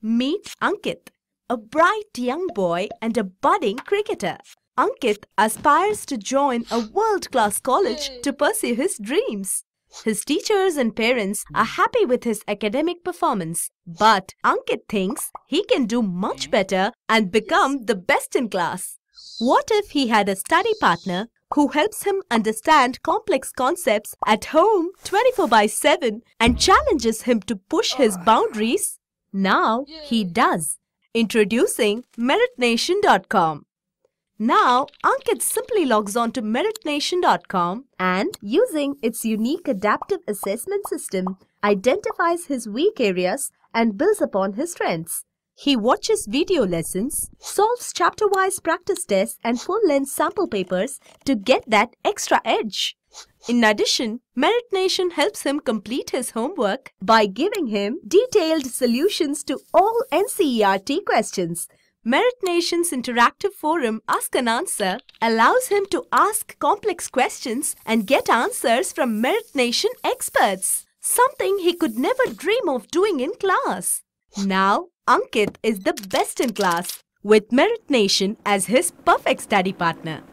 Meet Ankit, a bright young boy and a budding cricketer. Ankit aspires to join a world-class college to pursue his dreams. His teachers and parents are happy with his academic performance, but Ankit thinks he can do much better and become the best in class. What if he had a study partner who helps him understand complex concepts at home 24/7 and challenges him to push his boundaries? Now he does. Introducing meritnation.com. Now, Ankit simply logs on to meritnation.com and, using its unique adaptive assessment system, identifies his weak areas and builds upon his strengths. He watches video lessons, solves chapter-wise practice tests and full-length sample papers to get that extra edge. In addition, MeritNation helps him complete his homework by giving him detailed solutions to all NCERT questions. MeritNation's interactive forum Ask and Answer allows him to ask complex questions and get answers from MeritNation experts, something he could never dream of doing in class. Now, Ankit is the best in class with MeritNation as his perfect study partner.